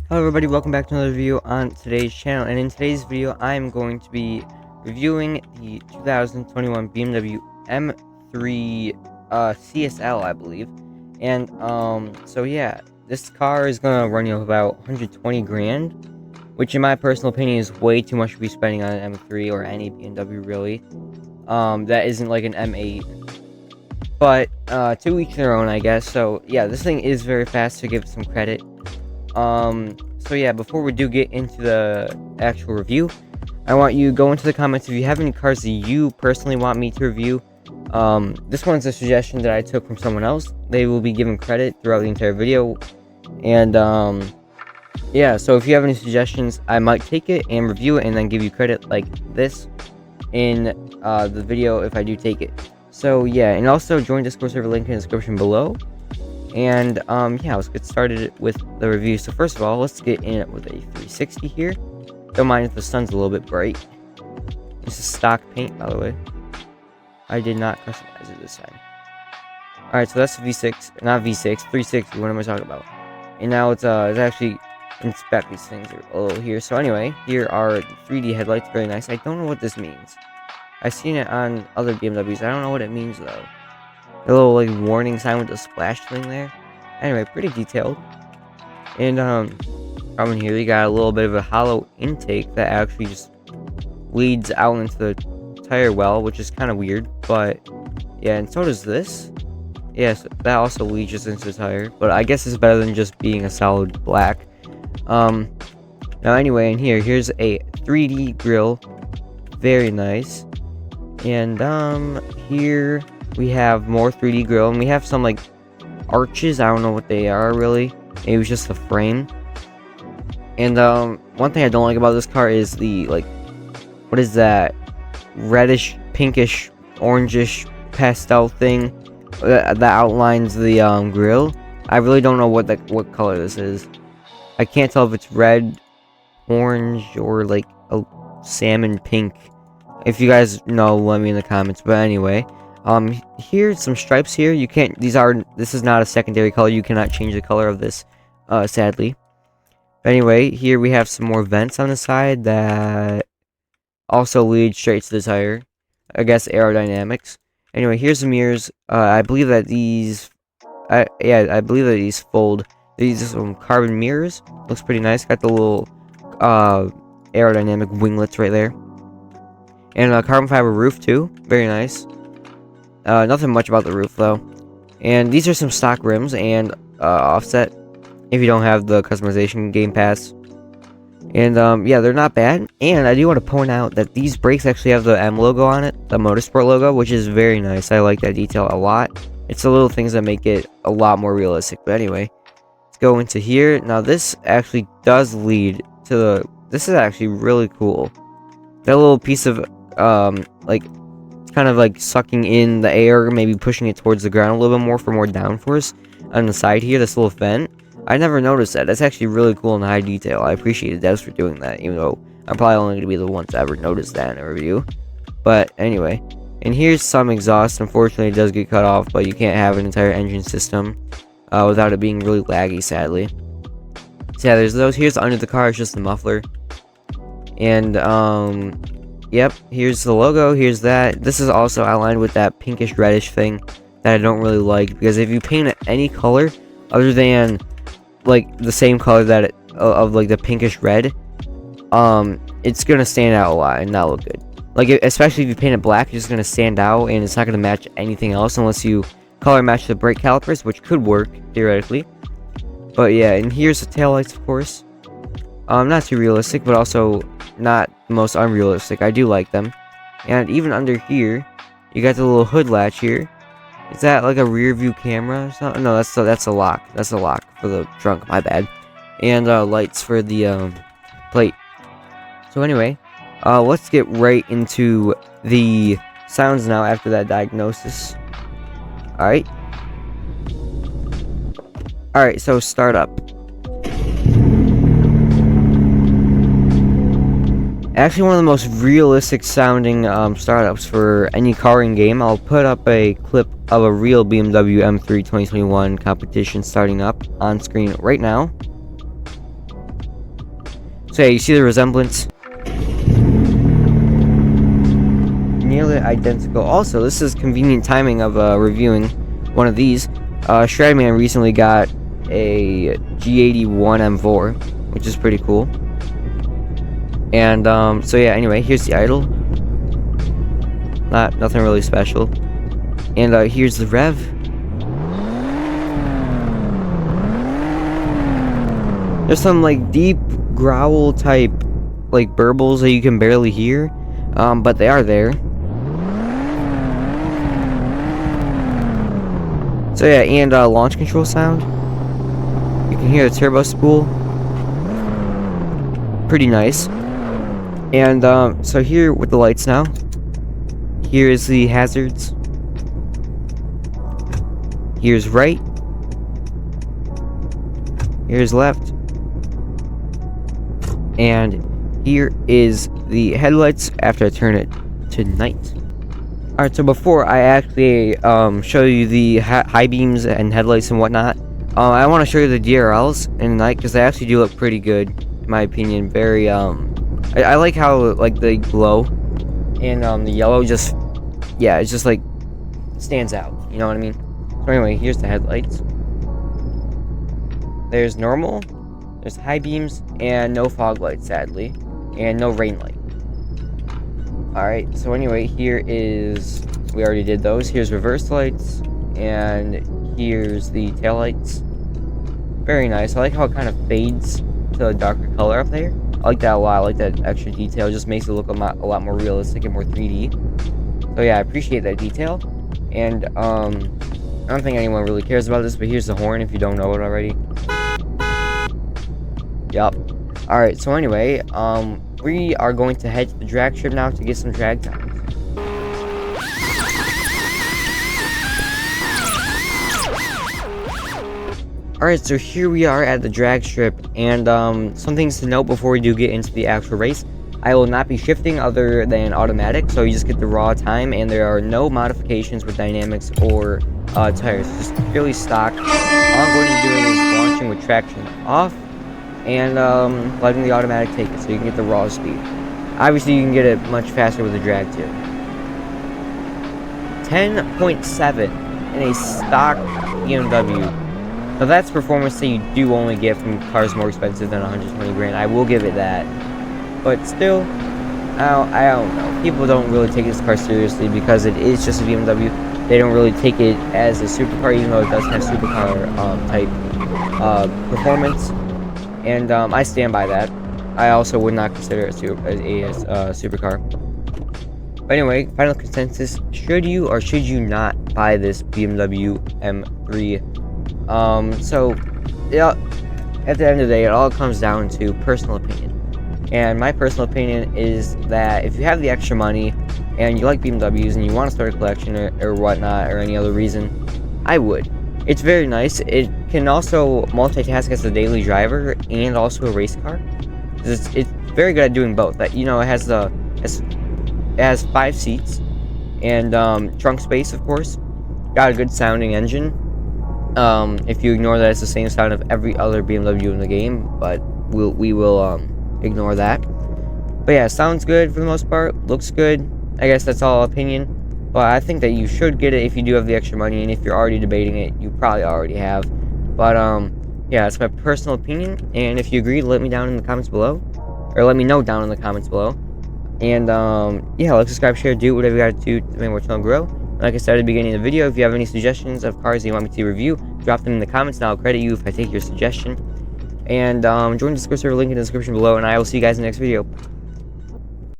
Hello everybody, welcome back to another video on today's channel, and in today's video I am going to be reviewing the 2021 BMW M3 CSL, I believe. And so yeah, this car is gonna run you about 120 grand, which in my personal opinion is way too much to be spending on an M3 or any BMW really. That isn't like an M8, but to each their own, I guess. So yeah, this thing is very fast, to give it some credit. So yeah, before we do get into the actual review, I want you to go into the comments if you have any cars that you personally want me to review. This one's a suggestion that I took from someone else. They will be given credit throughout the entire video. And, yeah, so if you have any suggestions, I might take it and review it and then give you credit like this in, the video if I do take it. So yeah, and also join Discord server, link in the description below. And yeah, let's get started with the review. So first of all, let's get in it with a 360 here. Don't mind if the sun's a little bit bright. This is stock paint, by the way. I did not customize it this time. Alright, so that's V6, not V6, 360, what am I talking about? And now it's actually inspect these things a little here. So anyway, here are the 3D headlights, very nice. I don't know what this means. I've seen it on other BMWs, I don't know what it means though. A little like warning sign with the splash thing there. Anyway, pretty detailed. And from in here you got a little bit of a hollow intake that actually just leads out into the tire well, which is kind of weird, but yeah. And so does this. Yes, that also leads into the tire, but I guess it's better than just being a solid black. Now anyway, in here's a 3D grill, very nice. And here we have more 3D grill, and we have some like arches. I don't know what they are really. Maybe it was just the frame. And one thing I don't like about this car is the like, what is that reddish, pinkish, orangish pastel thing that outlines the grill. I really don't know what color this is. I can't tell if it's red, orange, or like a salmon pink. If you guys know, let me in the comments. But anyway, here's some stripes here. You can't, this is not a secondary color. You cannot change the color of this, sadly. But anyway, here we have some more vents on the side that also lead straight to the tire. I guess aerodynamics. Anyway, here's the mirrors. I believe that these, I believe that these fold. These are some carbon mirrors. Looks pretty nice. Got the little, aerodynamic winglets right there. And a carbon fiber roof too. Very nice. Nothing much about the roof though. And these are some stock rims and offset if you don't have the customization game pass. And yeah, they're not bad. And I do want to point out that these brakes actually have the M logo on it, the Motorsport logo, which is very nice. I like that detail a lot. It's the little things that make it a lot more realistic. But anyway, let's go into here. Now this actually does lead to the, this is actually really cool. That little piece of like kind of like sucking in the air, maybe pushing it towards the ground a little bit more for more downforce on the side here, this little vent. I never noticed that. That's actually really cool and high detail. I appreciate devs for doing that, even though I'm probably only going to be the one to ever notice that in a review. But anyway, and here's some exhaust. Unfortunately, it does get cut off, but you can't have an entire engine system without it being really laggy, sadly. So yeah, there's those. Here's under the car, it's just the muffler. And yep, here's the logo, here's that. This is also outlined with that pinkish reddish thing that I don't really like, because if you paint it any color other than like the same color that it, of like the pinkish red, it's gonna stand out a lot and not look good. Like especially if you paint it black, it's just gonna stand out and it's not gonna match anything else unless you color match the brake calipers, which could work theoretically. But yeah, and here's the taillights, of course. Not too realistic, but also not the most unrealistic. I do like them. And even under here, you got the little hood latch here. Is that like a rear view camera or something? No, that's a lock. That's a lock for the trunk, my bad. And lights for the plate. So anyway, let's get right into the sounds now after that diagnosis. Alright. Alright, so start up. Actually, one of the most realistic sounding startups for any car in game. I'll put up a clip of a real BMW M3 2021 competition starting up on screen right now. So yeah, you see the resemblance? Nearly identical. Also, this is convenient timing of reviewing one of these. Shredman recently got a G81 M4, which is pretty cool. And so yeah, anyway, here's the idle. Nothing really special. And here's the rev. There's some like deep growl type like burbles that you can barely hear, but they are there. So yeah, and launch control sound. You can hear the turbo spool. Pretty nice. And so here with the lights now. Here is the hazards. Here's right. Here's left. And here is the headlights after I turn it to night. Alright, so before I actually show you the high beams and headlights and whatnot, I want to show you the DRLs in the night because they actually do look pretty good, in my opinion. Very, I like how like they glow, and the yellow just, yeah, it's just like stands out. You know what I mean? So anyway, here's the headlights. There's normal, there's high beams, and no fog lights, sadly, and no rain light. Alright, so anyway, here is, we already did those. Here's reverse lights, and here's the tail lights. Very nice. I like how it kind of fades to a darker color up there. I like that a lot. I like that extra detail. It just makes it look a lot more realistic and more 3D. So yeah, I appreciate that detail. And I don't think anyone really cares about this, but here's the horn if you don't know it already. Yup. Alright, so anyway, we are going to head to the drag strip now to get some drag times. Alright, so here we are at the drag strip, and some things to note before we do get into the actual race. I will not be shifting other than automatic, so you just get the raw time, and there are no modifications with dynamics or tires. It's just purely stock. All I'm going to be doing is launching with traction off, and letting the automatic take it, so you can get the raw speed. Obviously, you can get it much faster with the drag too. 10.7 in a stock BMW. Now that's performance that you do only get from cars more expensive than 120 grand. I will give it that. But still, I don't know. People don't really take this car seriously because it is just a BMW. They don't really take it as a supercar, even though it does have supercar type performance. And I stand by that. I also would not consider it a supercar. But anyway, final consensus: should you or should you not buy this BMW M3? So yeah, at the end of the day, it all comes down to personal opinion. And my personal opinion is that if you have the extra money and you like BMWs and you want to start a collection or whatnot or any other reason, I would. It's very nice. It can also multitask as a daily driver and also a race car. It's very good at doing both. That, you know, it has 5 seats and trunk space, of course. Got a good sounding engine. If you ignore that, it's the same sound of every other BMW in the game, but we will ignore that. But yeah, sounds good for the most part, looks good. I guess that's all opinion, but I think that you should get it if you do have the extra money, and if you're already debating it, you probably already have. But yeah, it's my personal opinion, and if you agree, let me down in the comments below, or let me know down in the comments below. And yeah, like, subscribe, share, do whatever you gotta do to make my channel grow. Like I said at the beginning of the video, if you have any suggestions of cars that you want me to review, drop them in the comments and I'll credit you if I take your suggestion. And join the Discord server, link in the description below, and I will see you guys in the next video.